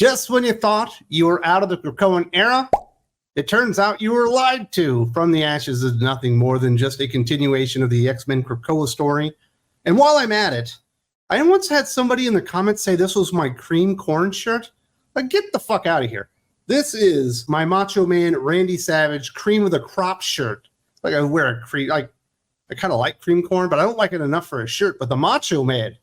Just when you thought you were out of the Krakoan era, it turns out you were lied to. From the Ashes is nothing more than just a continuation of the X-Men Krakoa story. And while I'm at it, I once had somebody in the comments say this was my cream corn shirt. Like, get the fuck out of here. This is my Macho Man Randy Savage cream of the crop shirt. Like, I wear a cream, I kind of like cream corn, but I don't like it enough for a shirt. But the Macho Man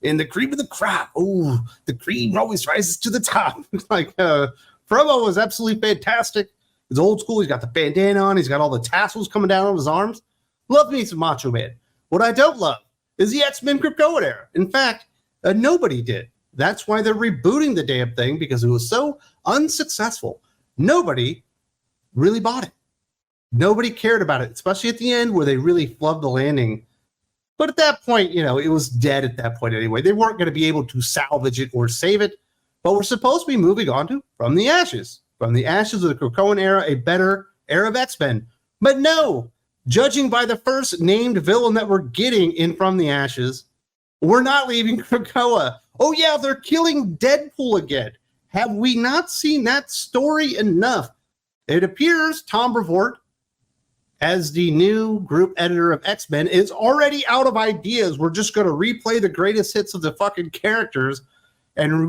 in the cream of the crop, oh, the cream always rises to the top. Like, promo was absolutely fantastic. It's old school. He's got the bandana on. He's got all the tassels coming down on his arms. Love me some Macho Man. What I don't love is the X-Men Krakoan era. In fact, nobody did. That's why they're rebooting the damn thing, because it was so unsuccessful. Nobody really bought it. Nobody cared about it, especially at the end where they really flubbed the landing. But at that point, you know, it was dead at that point anyway. They weren't going to be able to salvage it or save it. But we're supposed to be moving on to From the Ashes. From the Ashes of the Krakoan era, a better era of X-Men. But no, judging by the first named villain that we're getting in From the Ashes, we're not leaving Krakoa. Oh yeah, they're killing Deadpool again. Have we not seen that story enough? It appears Tom Brevoort, as the new group editor of X-Men, is already out of ideas. We're just going to replay the greatest hits of the fucking characters and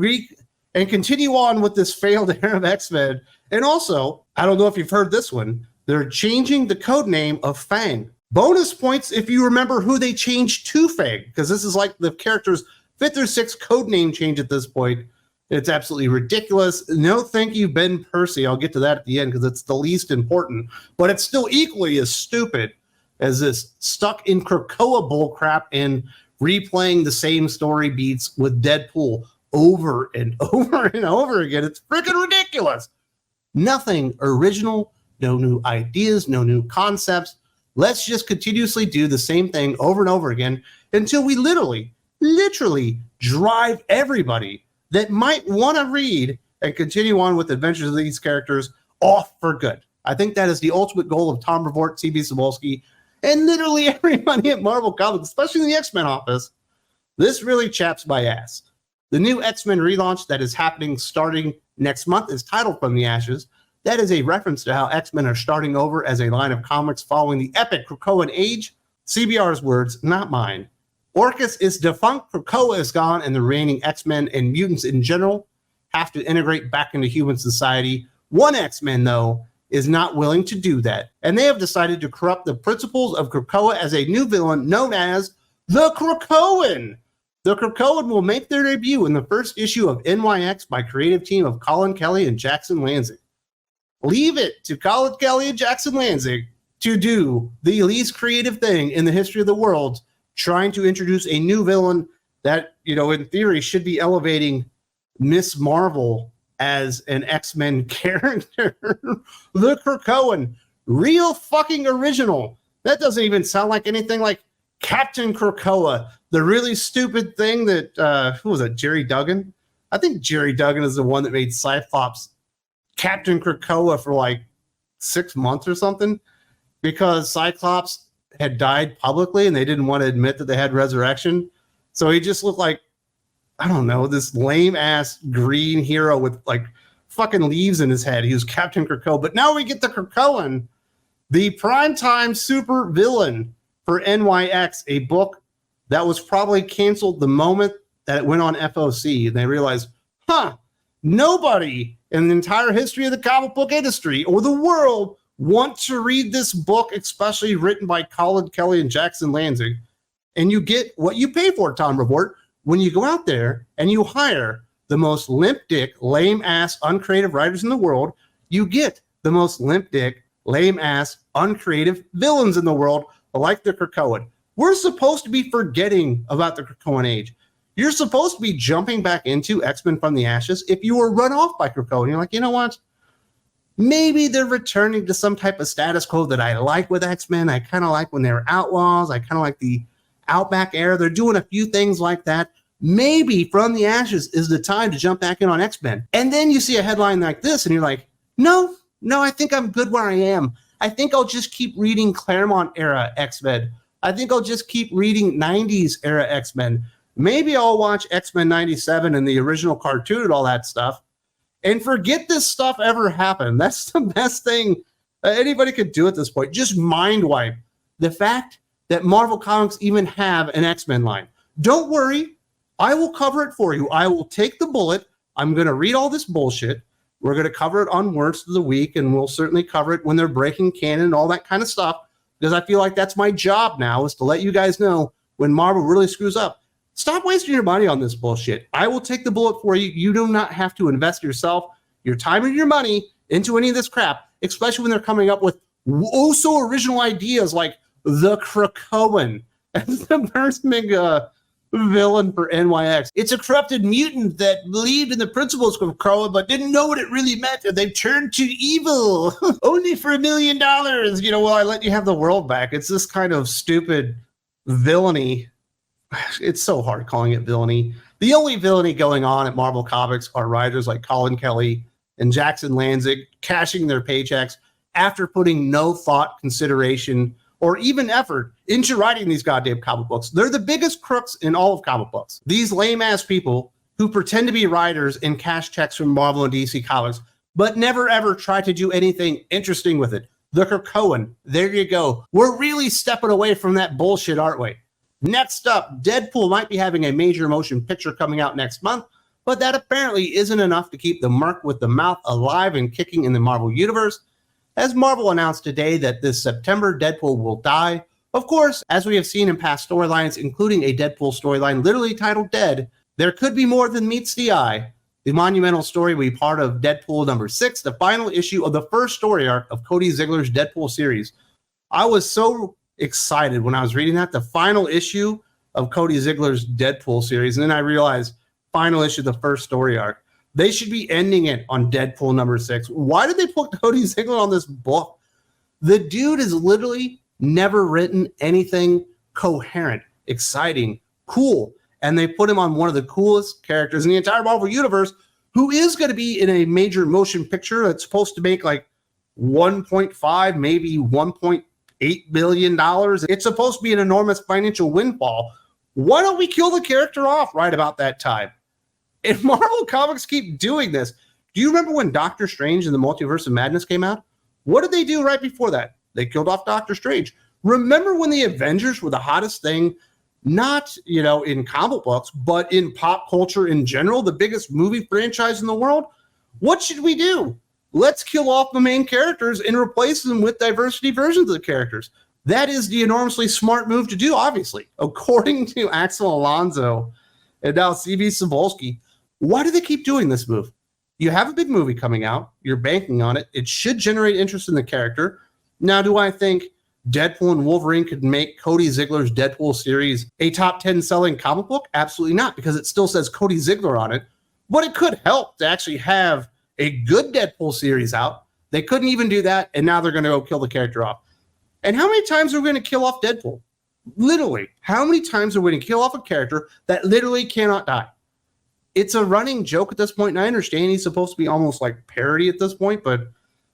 continue on with this failed era of X-Men. And also, I don't know if you've heard this one, they're changing the code name of Fang. Bonus points if you remember who they changed to Fang, because this is like the character's 5th or 6th code name change at this point. It's absolutely ridiculous. No, thank you, Ben Percy. I'll get to that at the end because it's the least important, but it's still equally as stupid as this stuck in Krakoa bullcrap and replaying the same story beats with Deadpool over and over and over again. It's freaking ridiculous. Nothing original, no new ideas, no new concepts. Let's just continuously do the same thing over and over again until we literally drive everybody that might want to read and continue on with the adventures of these characters off for good. I think that is the ultimate goal of Tom Brevoort, C.B. Cebulski, and literally everybody at Marvel Comics, especially in the X-Men office. This really chaps my ass. The new X-Men relaunch that is happening starting next month is titled From the Ashes. That is a reference to how X-Men are starting over as a line of comics following the epic Krakoan age. CBR's words, not mine. Orcus is defunct, Krakoa is gone, and the reigning X-Men and mutants in general have to integrate back into human society. One X-Men, though, is not willing to do that, and they have decided to corrupt the principles of Krakoa as a new villain known as the Krakoan. The Krakoan will make their debut in the first issue of NYX by creative team of Colin Kelly and Jackson Lanzing. Leave it to Colin Kelly and Jackson Lanzing to do the least creative thing in the history of the world, trying to introduce a new villain that, you know, in theory should be elevating Miss Marvel as an X-Men character. The Krakoan, real fucking original. That doesn't even sound like anything like Captain Krakoa, the really stupid thing that, who was it, Jerry Duggan? I think Jerry Duggan is the one that made Cyclops Captain Krakoa for like 6 months or something, because Cyclops had died publicly and they didn't want to admit that they had resurrection. So he just looked like, I don't know, this lame ass green hero with like fucking leaves in his head. He was Captain Krakoa. But now we get the Krakoan, the primetime super villain for NYX, a book that was probably canceled the moment that it went on FOC. And they realized, nobody in the entire history of the comic book industry or the world want to read this book, especially written by Colin Kelly and Jackson Lanzing. And you get what you pay for, Tom Brevoort, when you go out there and you hire the most limp dick, lame ass, uncreative writers in the world. You get the most limp dick, lame ass, uncreative villains in the world, like the Krakoan. We're supposed to be forgetting about the Krakoan age. You're supposed to be jumping back into X-Men From the Ashes if you were run off by Krakoan. You're like, you know what? Maybe they're returning to some type of status quo that I like with X-Men. I kind of like when they were outlaws. I kind of like the Outback era. They're doing a few things like that. Maybe From the Ashes is the time to jump back in on X-Men. And then you see a headline like this and you're like, no, I think I'm good where I am. I think I'll just keep reading Claremont era X-Men. I think I'll just keep reading 90s era X-Men. Maybe I'll watch X-Men 97 and the original cartoon and all that stuff. and forget this stuff ever happened. That's the best thing anybody could do at this point. Just mind wipe the fact that Marvel Comics even have an X-Men line. Don't worry, I will cover it for you. I will take the bullet. I'm going to read all this bullshit. We're going to cover it on Worst of the Week, and we'll certainly cover it when they're breaking canon and all that kind of stuff, because I feel like that's my job now, is to let you guys know when Marvel really screws up. Stop wasting your money on this bullshit. I will take the bullet for you. You do not have to invest yourself, your time, and your money into any of this crap, especially when they're coming up with so original ideas like the Krakoan as the first big villain for NYX. It's a corrupted mutant that believed in the principles of Krakoa but didn't know what it really meant, and they've turned to evil only for $1 million. You know, well, I let you have the world back. It's this kind of stupid villainy. It's so hard calling it villainy. The only villainy going on at Marvel Comics are writers like Colin Kelly and Jackson Lanzig cashing their paychecks after putting no thought, consideration, or even effort into writing these goddamn comic books. They're the biggest crooks in all of comic books. These lame-ass people who pretend to be writers and cash checks from Marvel and DC Comics, but never ever try to do anything interesting with it. The Krakoan, there you go. We're really stepping away from that bullshit, aren't we? Next up, Deadpool might be having a major motion picture coming out next month, but that apparently isn't enough to keep the Merc with the Mouth alive and kicking in the Marvel Universe, as Marvel announced today that this September Deadpool will die. Of course, as we have seen in past storylines, including a Deadpool storyline literally titled Dead, there could be more than meets the eye. The monumental story will be part of Deadpool number 6, the final issue of the first story arc of Cody Ziglar's Deadpool series. I was so excited when I was reading that, the final issue of Cody Ziglar's Deadpool series, and then I realized final issue of the first story arc. They should be ending it on Deadpool number 6. Why did they put Cody Ziglar on this book? The dude has literally never written anything coherent, exciting, cool, and they put him on one of the coolest characters in the entire Marvel Universe, who is going to be in a major motion picture that's supposed to make like 1.5, maybe 1.8 billion dollars. It's supposed to be an enormous financial windfall. Why don't we kill the character off right about that time? And Marvel Comics keep doing this. Do you remember when Doctor Strange and the Multiverse of Madness came out? What did they do right before that? They killed off Doctor Strange. Remember when the Avengers were the hottest thing, not, in comic books, but in pop culture in general, the biggest movie franchise in the world? What should we do? Let's kill off the main characters and replace them with diversity versions of the characters. That is the enormously smart move to do, obviously. According to Axel Alonso and now C.B. Cebulski, why do they keep doing this move? You have a big movie coming out. You're banking on it. It should generate interest in the character. Now, do I think Deadpool and Wolverine could make Cody Ziglar's Deadpool series a top 10 selling comic book? Absolutely not, because it still says Cody Ziglar on it. But it could help to actually have a good Deadpool series out. They couldn't even do that, and now they're going to go kill the character off. And how many times are we going to kill off Deadpool? Literally, how many times are we going to kill off a character that literally cannot die? It's a running joke at this point, and I understand he's supposed to be almost like parody at this point, but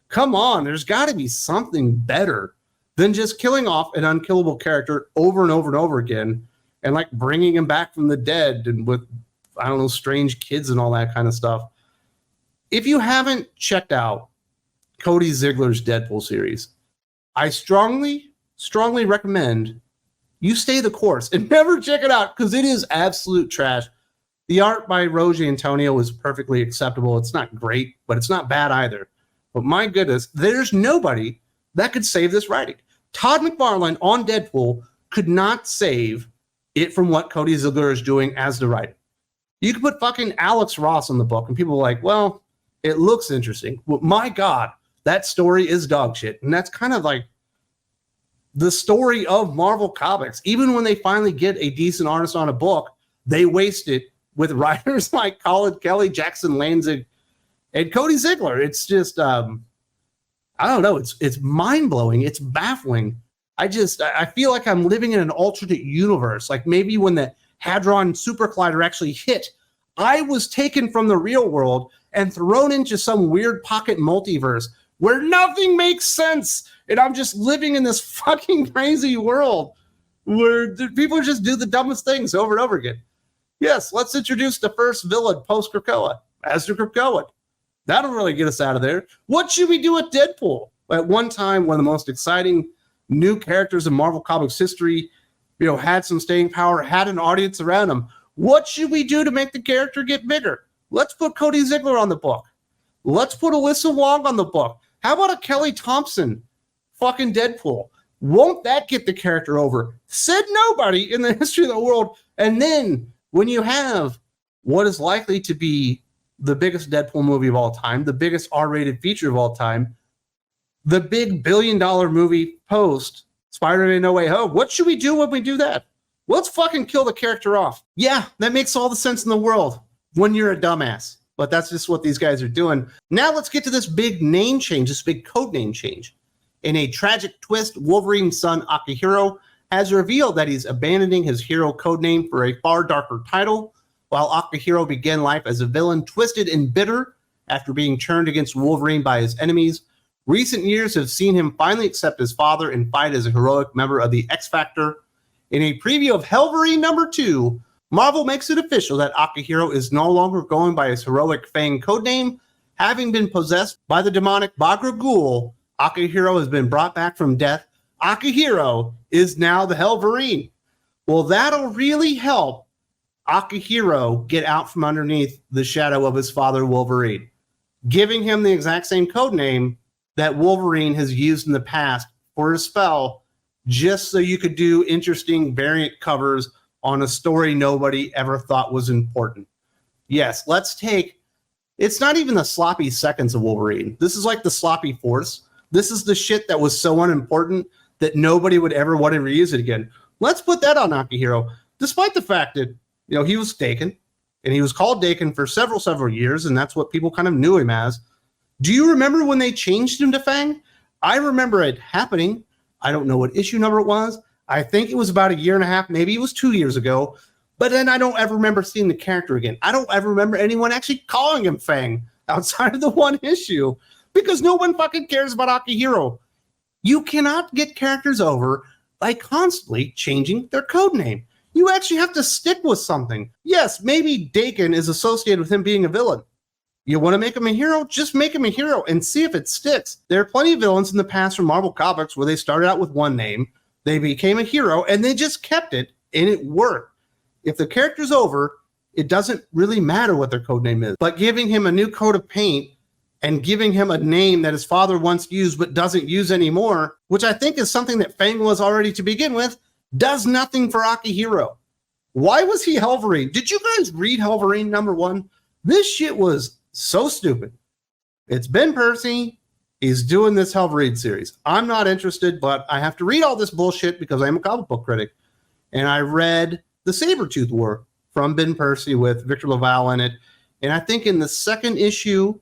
come on, there's got to be something better than just killing off an unkillable character over and over and over again and like bringing him back from the dead and with, strange kids and all that kind of stuff. If you haven't checked out Cody Ziglar's Deadpool series, I strongly recommend you stay the course and never check it out, because it is absolute trash. The art by Roger Antonio is perfectly acceptable. It's not great, but it's not bad either. But my goodness, there's nobody that could save this writing. Todd McFarlane on Deadpool could not save it from what Cody Ziglar is doing as the writer. You could put fucking Alex Ross on the book, and people are like, well, it looks interesting. Well, my God, that story is dog shit. And that's kind of like the story of Marvel Comics. Even when they finally get a decent artist on a book, they waste it with writers like Colin Kelly, Jackson Lanzig, and Cody Ziglar. It's just, I don't know. It's mind-blowing. It's baffling. I feel like I'm living in an alternate universe. Like maybe when the Hadron Super Collider actually hit, I was taken from the real world and thrown into some weird pocket multiverse where nothing makes sense. And I'm just living in this fucking crazy world where people just do the dumbest things over and over again. Yes, let's introduce the first villain post-Krakoa, as the Krakoan. That'll really get us out of there. What should we do with Deadpool? At one time, one of the most exciting new characters in Marvel Comics history, had some staying power, had an audience around him. What should we do to make the character get bigger? Let's put Cody Ziegler on the book. Let's put Alyssa Wong on the book. How about a Kelly Thompson fucking Deadpool? Won't that get the character over? Said nobody in the history of the world. And then when you have what is likely to be the biggest Deadpool movie of all time, the biggest R-rated feature of all time, the big billion-dollar movie post Spider-Man No Way Home, what should we do when we do that? Let's fucking kill the character off. Yeah, that makes all the sense in the world when you're a dumbass. But that's just what these guys are doing. Now let's get to this big name change, this big code name change. In a tragic twist, Wolverine's son Akihiro has revealed that he's abandoning his hero codename for a far darker title, while Akihiro began life as a villain, twisted and bitter after being turned against Wolverine by his enemies. Recent years have seen him finally accept his father and fight as a heroic member of the X Factor. In a preview of Wolverine #2, Marvel makes it official that Akihiro is no longer going by his heroic Fang codename. Having been possessed by the demonic Bagra Ghoul, Akihiro has been brought back from death. Akihiro is now the Wolverine. Well, that'll really help Akihiro get out from underneath the shadow of his father, Wolverine, giving him the exact same codename that Wolverine has used in the past for his spell, just so you could do interesting variant covers on a story nobody ever thought was important. Yes, let's take, it's not even the sloppy seconds of Wolverine. This is like the sloppy force. This is the shit that was so unimportant that nobody would ever want to reuse it again. Let's put that on Akihiro, despite the fact that, he was Daken, and he was called Daken for several years, and that's what people kind of knew him as. Do you remember when they changed him to Fang? I remember it happening. I don't know what issue number it was. I think it was about 1.5 years, maybe it was 2 years ago. But then I don't ever remember seeing the character again. I don't ever remember anyone actually calling him Fang outside of the one issue, because no one fucking cares about Akihiro. You cannot get characters over by constantly changing their code name. You actually have to stick with something. Yes, maybe Daken is associated with him being a villain. You want to make him a hero? Just make him a hero and see if it sticks. There are plenty of villains in the past from Marvel Comics where they started out with one name, they became a hero, and they just kept it, and it worked. If the character's over, it doesn't really matter what their code name is. But giving him a new coat of paint and giving him a name that his father once used but doesn't use anymore, which I think is something that Fang was already to begin with, does nothing for Akihiro. Why was he Wolverine? Did you guys read Wolverine #1? This shit was so stupid. It's Ben Percy. He's doing this Wolverine series. I'm not interested, but I have to read all this bullshit because I'm a comic book critic. And I read The Sabretooth War from Ben Percy with Victor LaValle in it. And I think in the second issue,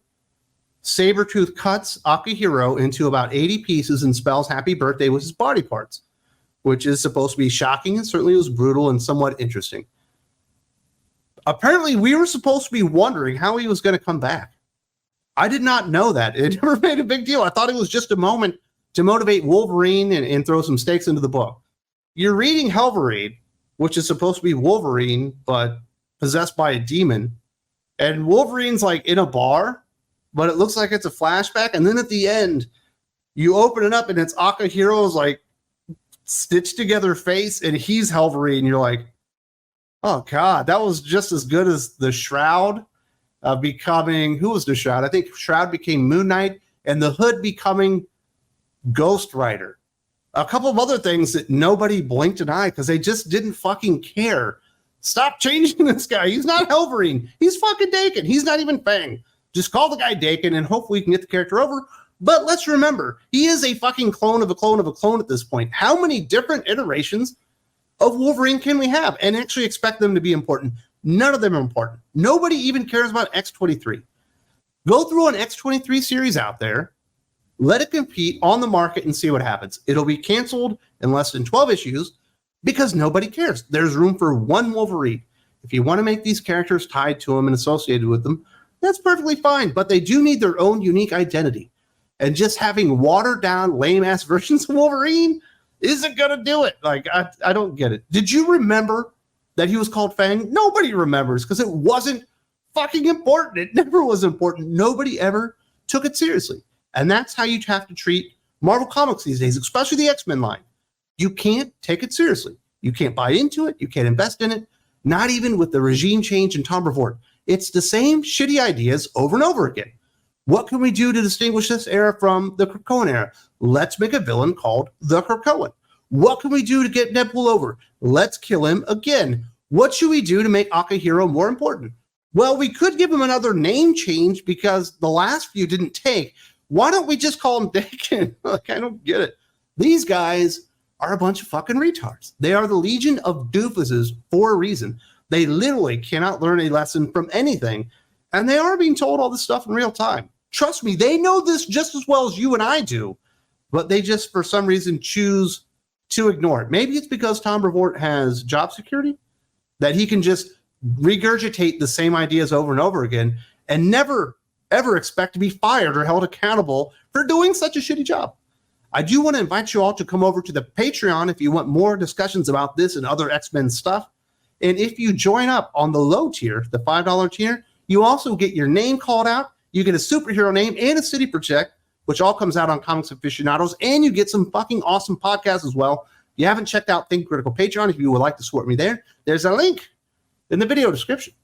Sabretooth cuts Akihiro into about 80 pieces and spells happy birthday with his body parts, which is supposed to be shocking, and certainly was brutal and somewhat interesting. Apparently, we were supposed to be wondering how he was going to come back. I did not know that. It never made a big deal. I thought it was just a moment to motivate Wolverine and throw some stakes into the book. You're reading Wolverine, which is supposed to be Wolverine, but possessed by a demon. And Wolverine's like in a bar, but it looks like it's a flashback. And then at the end, you open it up and it's Akihiro's like stitched together face, and he's Wolverine. You're like, oh God, that was just as good as the Shroud becoming, who was the Shroud? I think Shroud became Moon Knight, and the Hood becoming Ghost Rider. A couple of other things that nobody blinked an eye because they just didn't fucking care. Stop changing this guy. He's not Wolverine. He's fucking Daken. He's not even Fang. Just call the guy Daken and hopefully we can get the character over. But let's remember, he is a fucking clone of a clone of a clone at this point. How many different iterations of Wolverine can we have and actually expect them to be important? None of them are important. Nobody even cares about X-23. Go through an X-23 series out there, let it compete on the market and see what happens. It'll be canceled in less than 12 issues because nobody cares. There's room for one Wolverine. If you want to make these characters tied to them and associated with them, that's perfectly fine, but they do need their own unique identity. And just having watered down lame-ass versions of Wolverine isn't going to do it. Like, I don't get it. Did you remember that he was called Fang? Nobody remembers because it wasn't fucking important. It never was important. Nobody ever took it seriously. And that's how you have to treat Marvel Comics these days, especially the X-Men line. You can't take it seriously. You can't buy into it. You can't invest in it. Not even with the regime change in Tom Brevoort. It's the same shitty ideas over and over again. What can we do to distinguish this era from the Krakoan era? Let's make a villain called the Krakoan. What can we do to get Deadpool over? Let's kill him again. What should we do to make Akihiro more important? Well, we could give him another name change because the last few didn't take. Why don't we just call him Dakin? Like, I don't get it. These guys are a bunch of fucking retards. They are the legion of doofuses for a reason. They literally cannot learn a lesson from anything, and they are being told all this stuff in real time. Trust me, they know this just as well as you and I do, but they just, for some reason, choose to ignore it. Maybe it's because Tom Brevoort has job security, that he can just regurgitate the same ideas over and over again and never, ever expect to be fired or held accountable for doing such a shitty job. I do want to invite you all to come over to the Patreon if you want more discussions about this and other X-Men stuff. And if you join up on the low tier, the $5 tier, you also get your name called out. You get a superhero name and a city project, which all comes out on Comics Aficionados, and you get some fucking awesome podcasts as well. If you haven't checked out Think Critical Patreon, if you would like to support me there, there's a link in the video description.